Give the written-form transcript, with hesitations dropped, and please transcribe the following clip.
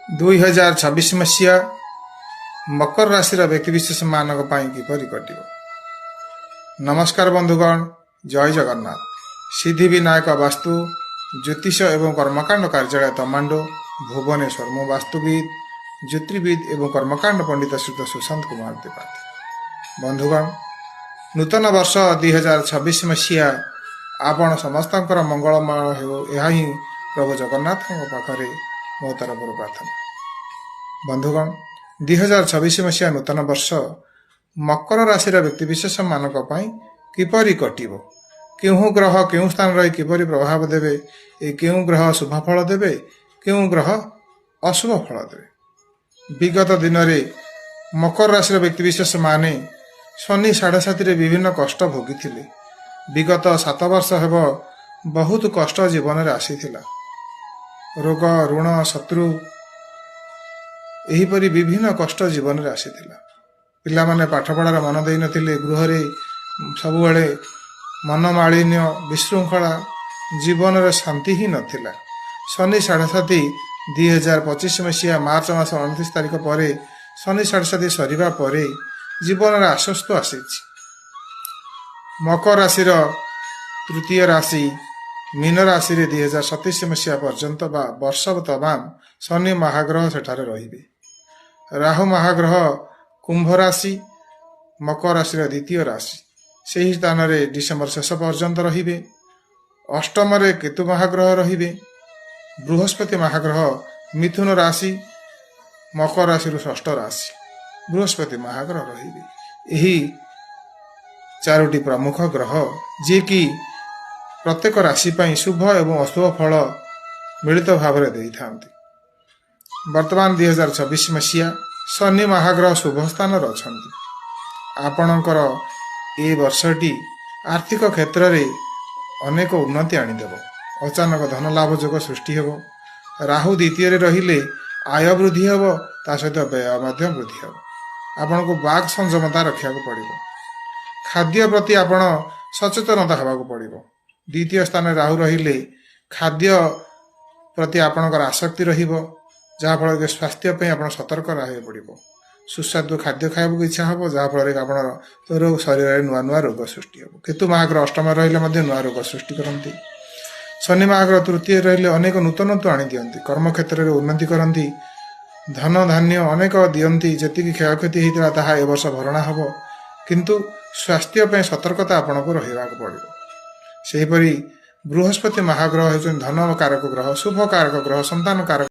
2026 मसीहा मकर राशि व्यक्तिशेष मानक किपरि कटिब। नमस्कार बंधुगण, जय जगन्नाथ। सिद्धि विनायक वास्तु ज्योतिष एवं कर्मकांड कार्यालय तमांडो भुवनेश्वर। मो वास्तुविद ज्योतिर्विद एवं कर्मकांड पंडित श्री सुशांत कुमार त्रिपाठी। बंधुगण, नूतन वर्ष 2026 मसीहा आपण समस्त मंगलमय हो, यह ही प्रभु जगन्नाथ पाखे मो तरफ प्रार्थना। बंधुगण, 2026 मसीहा नूतन वर्ष मकर राशि व्यक्तिशेष मानक किपरि कटिब, क्यों ग्रह क्यों स्थान रही किपरि प्रभाव देवे, क्यों ग्रह शुभ फल देवे, क्यों ग्रह अशुभ फल देवे। विगत दिन में मकर राशि व्यक्तिशेष माने शनि 7.5 विभिन्न कष्ट भोगी थिले। विगत 7 वर्ष हेब बहुत कष्ट जीवन में आसीथिला। रोग ऋण शत्रु एहीपरि विभिन्न कष्ट जीवन में आसीथिला। पिला माने पाठ पढ़ार मन दे नथिले, गृह रे सबुबले मनमालिन्य विशृंखला, जीवन में शांति ही नथिला। शनि 7.5 2025 मसीहा मार्च मास 29 तारिख पर शनि 7.5 सरिबा परे जीवन में आश्वस्त आसी। मकर राशि तृतीय राशि मीन राशि 2027 मसीहा पर्यंत बा वर्ष तमाम शनि महाग्रह सेठारे रहिबे। राहु महाग्रह कुंभ राशि मकर राशि द्वितीय राशि से ही स्थान में डिसेम्बर शेष पर्यंत रहिबे। अष्टम रे केतु महाग्रह रहिबे। बृहस्पति महाग्रह मिथुन राशि मकर राशि षष्ठ राशि बृहस्पति महाग्रह रहिबे। यही 4टी प्रमुख ग्रह जे कि प्रत्येक राशि पाई शुभ एवं अशुभ फल मिलित भाव में दे था। वर्तमान 2026 मसीहा शनि महाग्रह शुभ स्थान अच्छा। आपणकर ए वर्षटी आर्थिक क्षेत्र में अनेक उन्नति आनीदेव। अचानक धन लाभ जोग सृष्टि हेब। राहु द्वितीय रहिले आय वृद्धि हेब, ता सहित व्यय वृद्धि हेब। आपण को बाक संयमता रखा पड़ो। खाद्य प्रति आपण सचेतनता होगा पड़ो। द्वितीय स्थान राहु रहिले खाद्य प्रति आपणकर आसक्ति रहिबो, जहाँफल कि स्वास्थ्य पे आप सतर्क रहा पड़ो। सुस्वादु खाद्य खाया इच्छा हम, जहाँफल कि रोग शरीर में नुआ नुआ रोग सृष्टि हो। केतु महाग्रह अष्टम रही नुआ रोग सृष्टि करती। शनि महाग्रह तृतीय रहिले अनेक नूतनत्व आनी दियंती। कर्म क्षेत्र में उन्नति करती। धन धान्य अनेक दियंती। जी क्षयक्षति होता ताहा ए वर्ष भरणा हम, किंतु स्वास्थ्य पे सतर्कता आपन को रहा पड़ो। सेहीपरि बृहस्पति महाग्रह होती धन कारक ग्रह, शुभ कारक ग्रह, संतान कारक